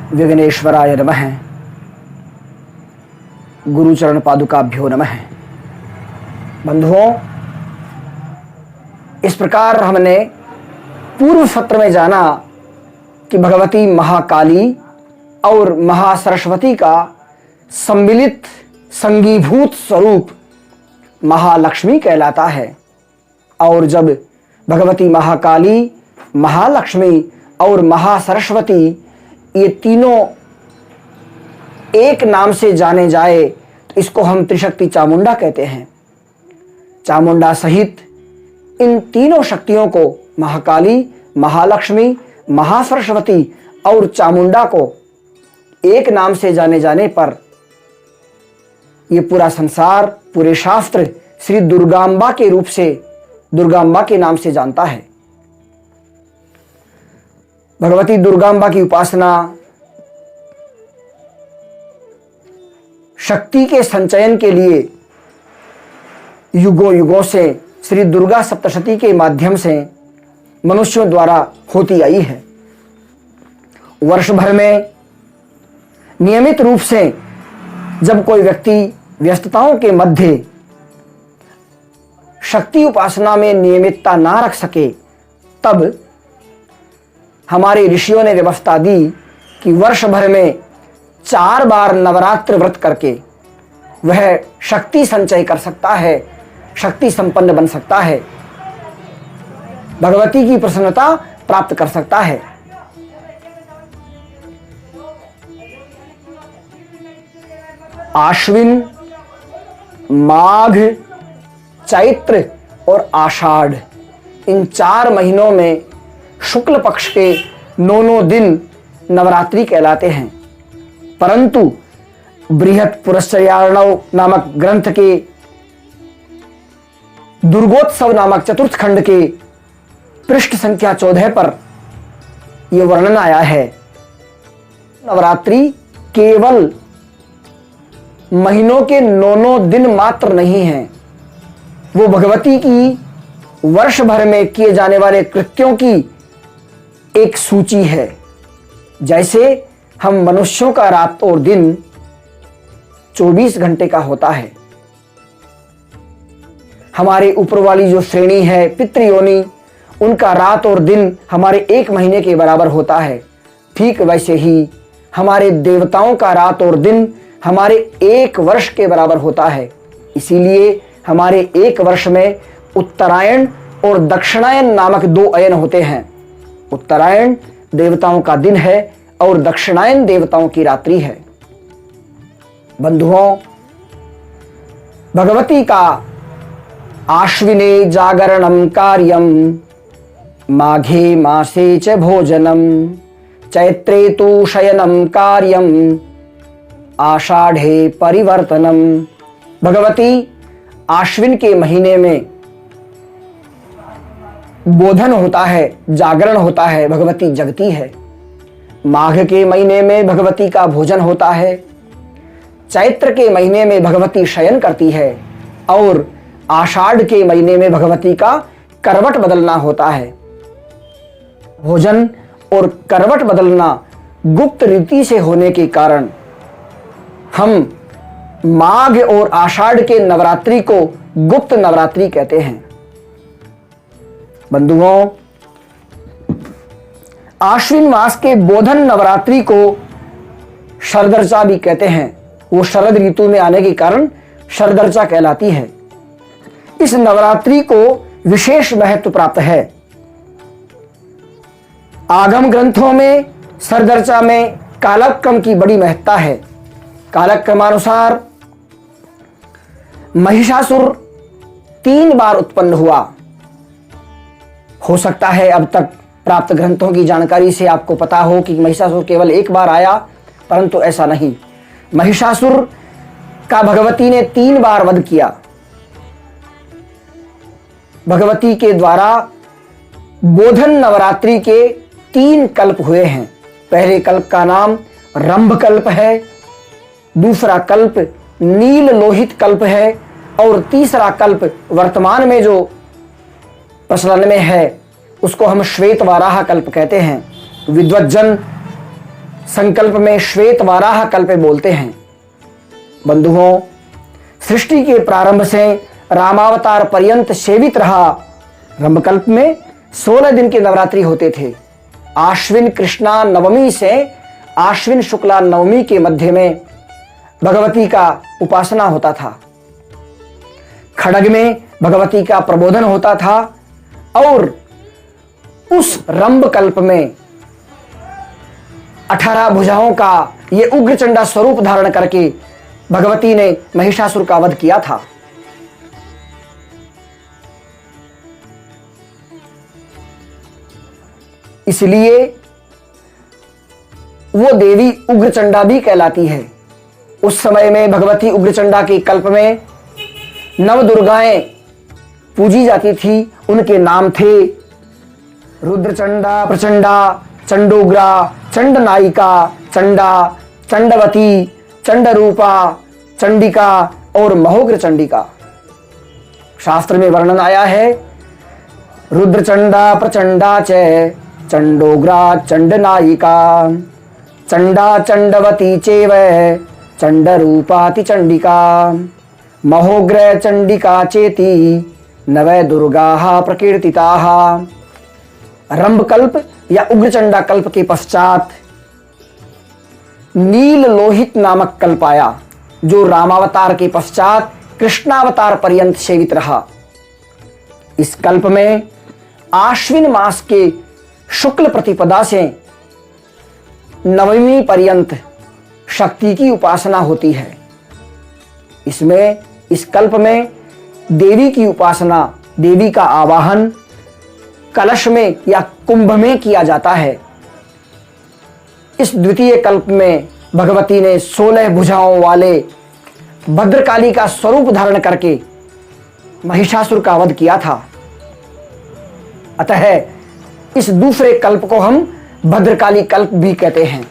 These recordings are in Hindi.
विघ्नेश्वराय नमः। गुरुचरण पादुकाभ्यो नमः। बंधुओं, इस प्रकार हमने पूर्व सत्र में जाना कि भगवती महाकाली और महासरस्वती का सम्मिलित संगीभूत स्वरूप महालक्ष्मी कहलाता है। और जब भगवती महाकाली, महालक्ष्मी और महासरस्वती ये तीनों एक नाम से जाने जाए तो इसको हम त्रिशक्ति चामुंडा कहते हैं। चामुंडा सहित इन तीनों शक्तियों को, महाकाली, महालक्ष्मी, महासरस्वती और चामुंडा को एक नाम से जाने जाने पर ये पूरा संसार, पूरे शास्त्र श्री दुर्गांबा के रूप से, दुर्गांबा के नाम से जानता है। भगवती दुर्गांबा की उपासना शक्ति के संचयन के लिए युगों युगों से श्री दुर्गा सप्तशती के माध्यम से मनुष्यों द्वारा होती आई है। वर्ष भर में नियमित रूप से जब कोई व्यक्ति व्यस्तताओं के मध्य शक्ति उपासना में नियमितता ना रख सके, तब हमारे ऋषियों ने व्यवस्था दी कि वर्ष भर में 4 बार नवरात्र व्रत करके वह शक्ति संचय कर सकता है, शक्ति संपन्न बन सकता है, भगवती की प्रसन्नता प्राप्त कर सकता है। आश्विन, माघ, चैत्र और आषाढ़, इन 4 महीनों में शुक्ल पक्ष के 9 दिन नवरात्रि कहलाते हैं। परंतु बृहत् पुरस्चर्यार्णव नामक ग्रंथ के दुर्गोत्सव नामक चतुर्थ खंड के पृष्ठ संख्या 14 पर यह वर्णन आया है। नवरात्रि केवल महीनों के 9 दिन मात्र नहीं है, वो भगवती की वर्ष भर में किए जाने वाले कृत्यों की एक सूची है। जैसे हम मनुष्यों का रात और दिन 24 घंटे का होता है, हमारे ऊपर वाली जो श्रेणी है पितृयोनि, उनका रात और दिन हमारे 1 महीने के बराबर होता है। ठीक वैसे ही हमारे देवताओं का रात और दिन हमारे 1 वर्ष के बराबर होता है। इसीलिए हमारे 1 वर्ष में उत्तरायण और दक्षिणायन नामक 2 अयन होते हैं। उत्तरायण देवताओं का दिन है और दक्षिणायन देवताओं की रात्रि है। बंधुओं, भगवती का आश्विने जागरणम कार्यम, माघे मासे च भोजनम, चैत्रे तु शयनम कार्यम, आषाढ़े परिवर्तनम। भगवती आश्विन के महीने में बोधन होता है, जागरण होता है, भगवती जगती है। माघ के महीने में भगवती का भोजन होता है। चैत्र के महीने में भगवती शयन करती है और आषाढ़ के महीने में भगवती का करवट बदलना होता है। भोजन और करवट बदलना गुप्त रीति से होने के कारण हम माघ और आषाढ़ के नवरात्रि को गुप्त नवरात्रि कहते हैं। बंधुओं, आश्विन मास के बोधन नवरात्रि को शरदर्चा भी कहते हैं। वो शरद ऋतु में आने के कारण शरदर्चा कहलाती है। इस नवरात्रि को विशेष महत्व प्राप्त है। आगम ग्रंथों में शरदर्चा में कालक्रम की बड़ी महत्ता है। कालक्रमानुसार महिषासुर 3 बार उत्पन्न हुआ। हो सकता है अब तक प्राप्त ग्रंथों की जानकारी से आपको पता हो कि महिषासुर केवल 1 बार आया, परंतु ऐसा नहीं। महिषासुर का भगवती ने 3 बार वध किया। भगवती के द्वारा बोधन नवरात्रि के 3 कल्प हुए हैं। पहले कल्प का नाम रंभ कल्प है, दूसरा कल्प नील लोहित कल्प है और तीसरा कल्प वर्तमान में जो प्रचलन में है उसको हम श्वेत वाराह कल्प कहते हैं। विद्वज्जन संकल्प में श्वेत वाराह कल्प बोलते हैं। बंधुओं, सृष्टि के प्रारंभ से रामावतार पर्यंत सेवित रहा रंभकल्प में 16 दिन के नवरात्रि होते थे। आश्विन कृष्णा नवमी से आश्विन शुक्ला नवमी के मध्य में भगवती का उपासना होता था। खड़ग में भगवती का प्रबोधन होता था और उस रंभकल्प में 18 भुजाओं का ये उग्रचंडा स्वरूप धारण करके भगवती ने महिषासुर का वध किया था। इसलिए वो देवी उग्रचंडा भी कहलाती है। उस समय में भगवती उग्रचंडा के कल्प में नव दुर्गाएं पूजी जाती थी। उनके नाम थे रुद्रचंडा, प्रचंडा, चंडोग्रा, चंडनायिका, चंडा, चंडवती, चंडरूपा, चंडिका और महोग्र चंडिका। शास्त्र में वर्णन आया है, रुद्रचंडा प्रचंडा च चंडोग्रा चंडनायिका चंडा चंडवती चैव चंडरूपाति चंडिका महोग्र चंडिका चेति नवै दुर्गाः प्रकीर्तिताः। रंभकल्प या उग्रचंडा कल्प के पश्चात नील लोहित नामक कल्प आया, जो रामावतार के पश्चात कृष्णावतार पर्यंत सेवित रहा। इस कल्प में आश्विन मास के शुक्ल प्रतिपदा से नवमी पर्यंत शक्ति की उपासना होती है। इसमें इस कल्प में देवी की उपासना, देवी का आवाहन कलश में या कुंभ में किया जाता है। इस द्वितीय कल्प में भगवती ने 16 भुजाओं वाले भद्रकाली का स्वरूप धारण करके महिषासुर का वध किया था। अतः इस दूसरे कल्प को हम भद्रकाली कल्प भी कहते हैं।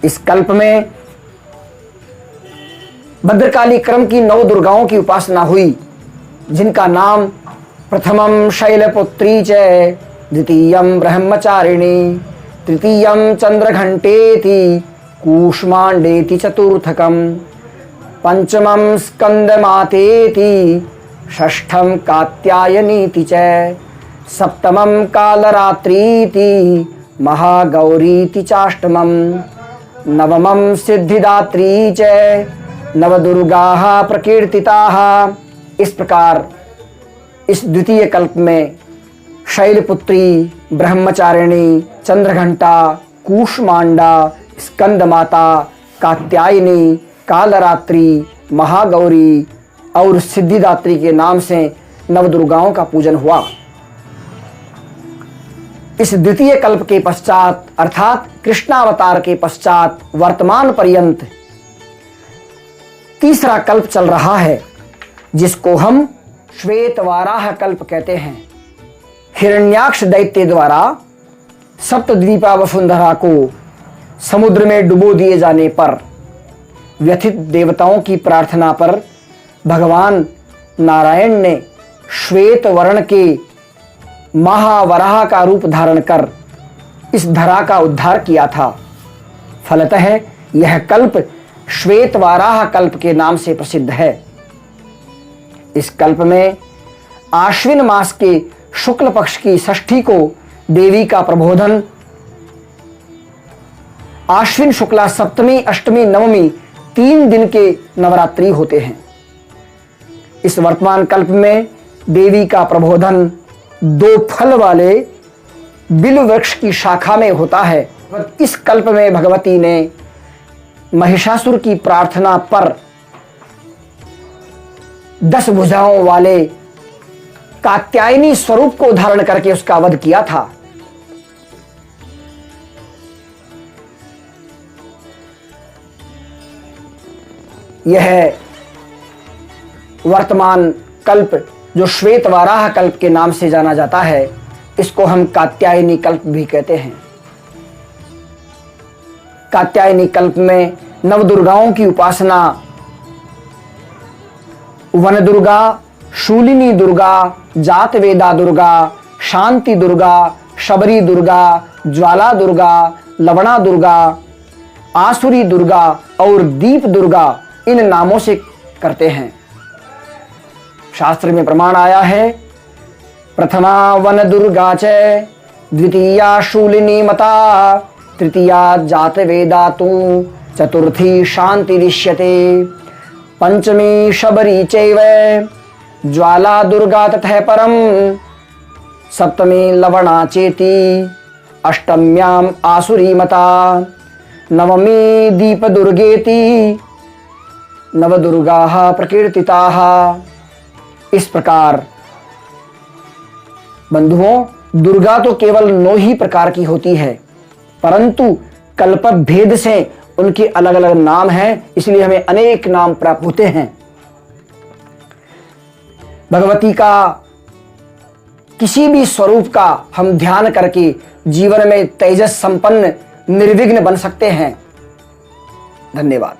इस कल्प में भद्रकाली क्रम की 9 दुर्गाओं की उपासना हुई, जिनका नाम प्रथमम शैलपुत्री च, द्वितीयम ब्रह्मचारिणी, तृतीयम चंद्रघंटेति, कूष्मांडेति चतुर्थकम, पंचमम स्कंदमातेति, षष्ठम कात्यायनीति च, सप्तमं कालरात्रीति, महागौरीति चाष्टमं, नवमं सिद्धिदात्री च, नवदुर्गाः प्रकीर्तिताः। इस प्रकार इस द्वितीय कल्प में शैलपुत्री, ब्रह्मचारिणी, चंद्रघंटा, कूष्मांडा, स्कंदमाता, कात्यायनी, कालरात्रि, महागौरी और सिद्धिदात्री के नाम से नवदुर्गाओं का पूजन हुआ। इस द्वितीय कल्प के पश्चात अर्थात कृष्णावतार के पश्चात वर्तमान पर्यंत तीसरा कल्प चल रहा है, जिसको हम श्वेत वाराह कल्प कहते हैं। हिरण्याक्ष दैत्य द्वारा सप्तद्वीपा वसुंधरा को समुद्र में डुबो दिए जाने पर व्यथित देवताओं की प्रार्थना पर भगवान नारायण ने श्वेत वर्ण के महावराह का रूप धारण कर इस धरा का उद्धार किया था। फलतः यह कल्प श्वेत वाराह कल्प के नाम से प्रसिद्ध है। इस कल्प में आश्विन मास के शुक्ल पक्ष की षष्ठी को देवी का प्रबोधन, आश्विन शुक्ला सप्तमी, अष्टमी, नवमी 3 दिन के नवरात्रि होते हैं। इस वर्तमान कल्प में देवी का प्रबोधन 2 फल वाले बिल्व वृक्ष की शाखा में होता है। इस कल्प में भगवती ने महिषासुर की प्रार्थना पर 10 भुजाओं वाले कात्यायनी स्वरूप को धारण करके उसका वध किया था। यह वर्तमान कल्प जो श्वेत वाराह कल्प के नाम से जाना जाता है, इसको हम कात्यायनी कल्प भी कहते हैं। कात्यायनी कल्प में नवदुर्गाओं की उपासना वन दुर्गा, शूलिनी दुर्गा, जातवेदा दुर्गा, शांति दुर्गा, शबरी दुर्गा, ज्वाला दुर्गा, लवणा दुर्गा, आसुरी दुर्गा और दीप दुर्गा इन नामों से करते हैं। शास्त्र में प्रमाण आया है, प्रथमा वन दुर्गा च, द्वितीया शूलिनी मता, तृतीया जात वेदा तु, चतुर्थी शांति दृश्यते, पंचमी शबरी चैव, ज्वाला दुर्गा ततः परम, सप्तमी लवणा चेति, अष्टम्याम आसुरी मता, नवमी दीप दुर्गेति, नवदुर्गाः प्रकीर्तिताः। इस प्रकार बंधुओं, दुर्गा तो केवल 9 ही प्रकार की होती है, परंतु कल्प भेद से उनके अलग अलग नाम हैं, इसलिए हमें अनेक नाम प्राप्त होते हैं। भगवती का किसी भी स्वरूप का हम ध्यान करके जीवन में तेजस संपन्न निर्विघ्न बन सकते हैं। धन्यवाद।